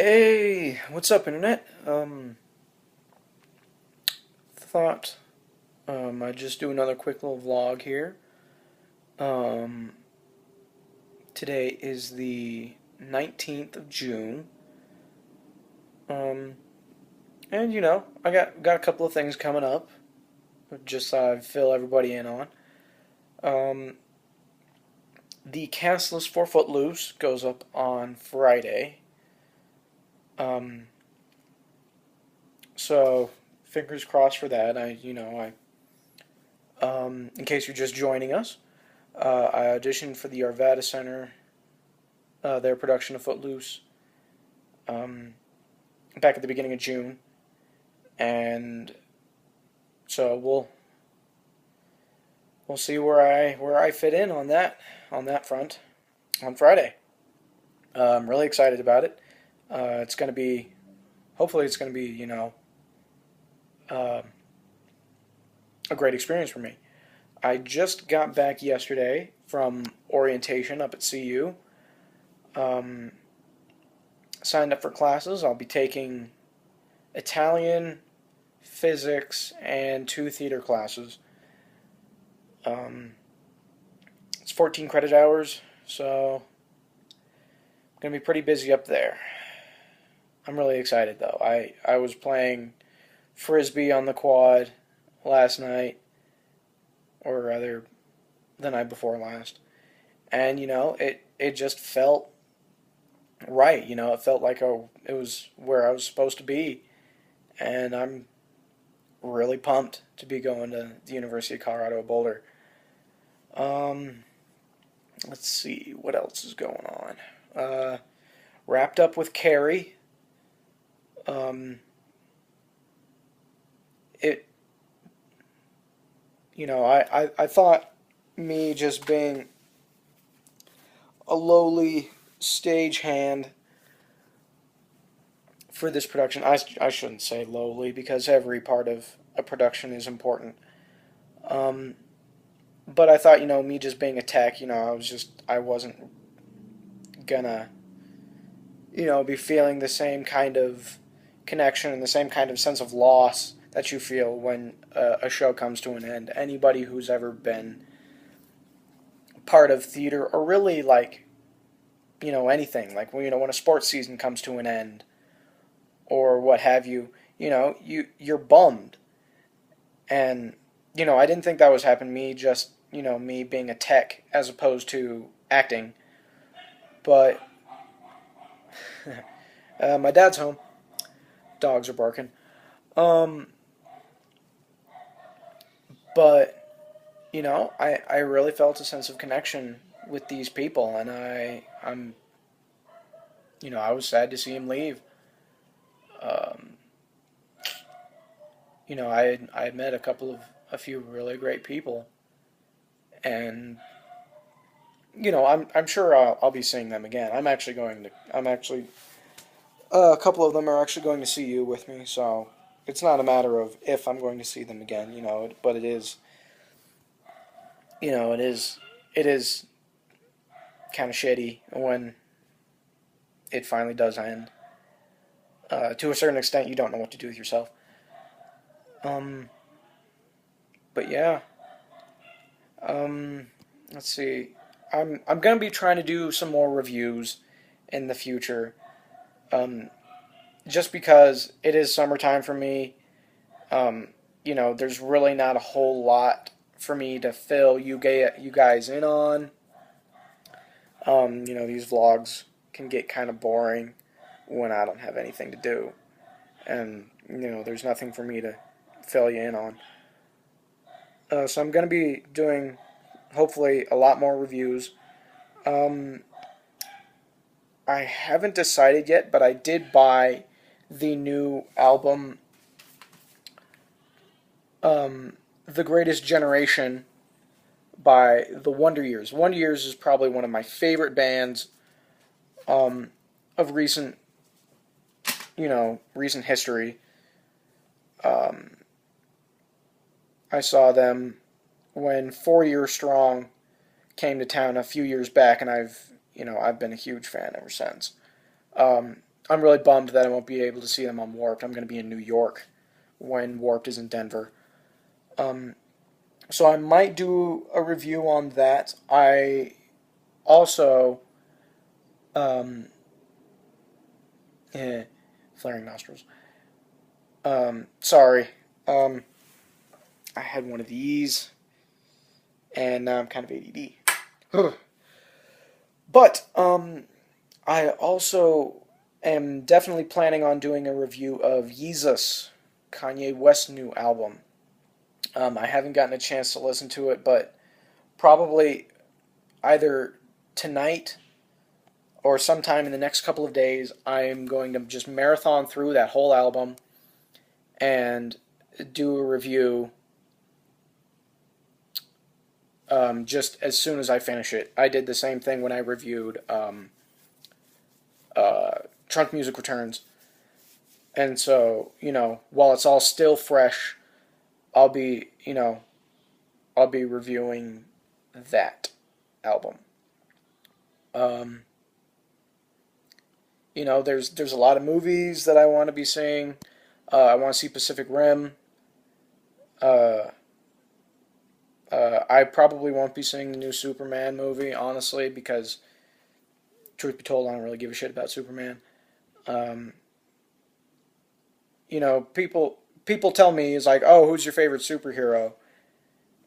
Hey, what's up, internet? Thought I'd just do another quick little vlog here. Um, Today is the 19th of June. Um, and I got a couple of things coming up. Just thought I'd fill everybody in on. Um, the castless 4 foot loose goes up on Friday. Um, so fingers crossed for that. In case you're just joining us. I auditioned for the Arvada Center, their production of Footloose, um, back at the beginning of June, and so we'll see where I fit in on that front on Friday. I'm really excited about it. It's going to be hopefully it's going to be uh, a great experience for me. I just got back yesterday from orientation up at CU. Um, Signed up for classes. I'll be taking Italian, physics, and 2 theater classes. Um, it's 14 credit hours, so I'm going to be pretty busy up there. I'm really excited though. I was playing frisbee on the quad last night, or rather the night before last, and it just felt right. It felt like it was where I was supposed to be, and I'm really pumped to be going to the University of Colorado Boulder. Um, let's see what else is going on. Wrapped up with Carrie. Um, it I thought me just being a lowly stagehand for this production. I shouldn't say lowly because every part of a production is important. Um, but I thought, me just being a tech, I wasn't gonna, be feeling the same kind of connection and the same kind of sense of loss that you feel when a show comes to an end. Anybody who's ever been part of theater, or really like, anything, like when a sports season comes to an end or what have you, you're bummed. And I didn't think that was happening to me, just me being a tech as opposed to acting. But my dad's home. Dogs are barking. Um, but I really felt a sense of connection with these people, and I was sad to see him leave. Um, I had met a few really great people, and I'm sure I'll be seeing them again. I'm actually a couple of them are actually going to see you with me, so it's not a matter of if I'm going to see them again, but it is kind of shitty when it finally does end. To a certain extent, you don't know what to do with yourself. Um, but yeah, um, let's see. I'm gonna be trying to do some more reviews in the future. Um, just because it is summertime for me. Um, there's really not a whole lot for me to fill you guys in on. These vlogs can get kind of boring when I don't have anything to do, and there's nothing for me to fill you in on. So I'm going to be doing hopefully a lot more reviews. Um, I haven't decided yet, but I did buy the new album, The Greatest Generation by the Wonder Years. Wonder Years is probably one of my favorite bands um, of recent history. Um, I saw them when 4 Year Strong came to town a few years back, and I've been a huge fan ever since. Um, I'm really bummed that I won't be able to see them on Warped. I'm going to be in New York when Warped is in Denver. Um, so I might do a review on that. I also, um, eh, flaring nostrils. Sorry. Um, I had one of these, and now I'm kind of ADD. But I also am definitely planning on doing a review of Yeezus, Kanye West's new album. I haven't gotten a chance to listen to it, but probably either tonight or sometime in the next couple of days, I'm going to just marathon through that whole album and do a review just as soon as I finish it. I did the same thing when I reviewed Trunk Music Returns. And so, while it's all still fresh, I'll be, I'll be reviewing that album. Um, there's a lot of movies that I want to be seeing. I want to see Pacific Rim. Uh, I probably won't be seeing the new Superman movie, honestly, because truth be told, I don't really give a shit about Superman. Um, people tell me is like, oh, who's your favorite superhero?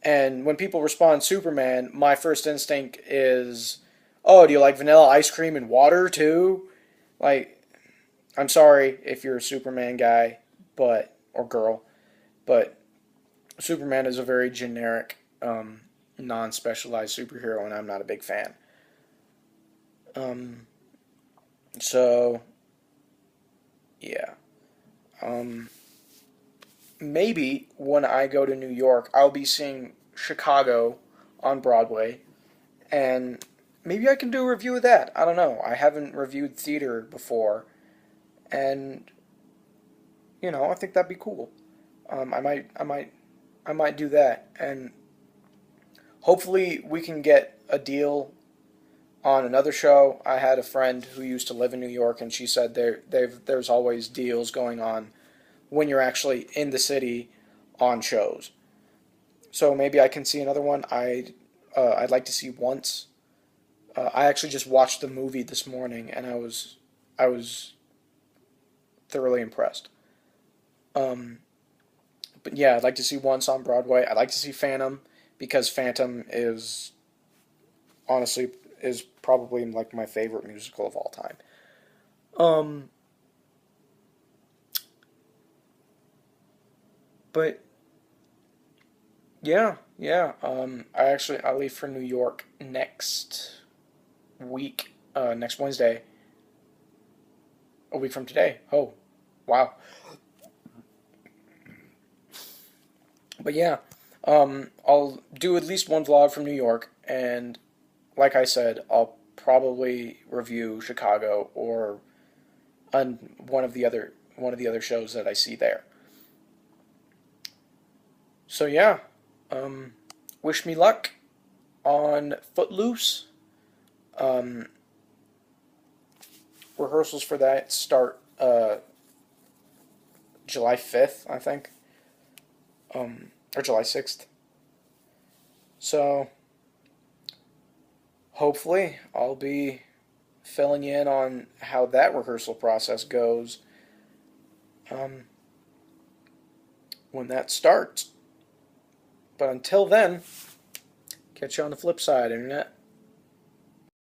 And when people respond Superman, my first instinct is, oh, do you like vanilla ice cream and water too? Like, I'm sorry if you're a Superman guy, or girl, but Superman is a very generic, non-specialized superhero, and I'm not a big fan. Um, so yeah. Um, Maybe when I go to New York, I'll be seeing Chicago on Broadway, and maybe I can do a review of that. I don't know. I haven't reviewed theater before, and I think that'd be cool. I might do that, and hopefully we can get a deal on another show. I had a friend who used to live in New York, and she said there's always deals going on when you're actually in the city on shows. So maybe I can see another one. I'd like to see Once. I actually just watched the movie this morning, and I was thoroughly impressed. Um, but yeah, I'd like to see Once on Broadway. I'd like to see Phantom because Phantom is honestly is probably like my favorite musical of all time. Um, but yeah, yeah. I leave for New York next week, next Wednesday, a week from today. Oh, wow. But yeah, I'll do at least one vlog from New York, and like I said, I'll probably review Chicago or on one of the other shows that I see there. So yeah, um, wish me luck on Footloose. Um, Rehearsals for that start July 5th, I think, or July 6th. So hopefully I'll be filling you in on how that rehearsal process goes um, when that starts. But until then, catch you on the flip side, Internet.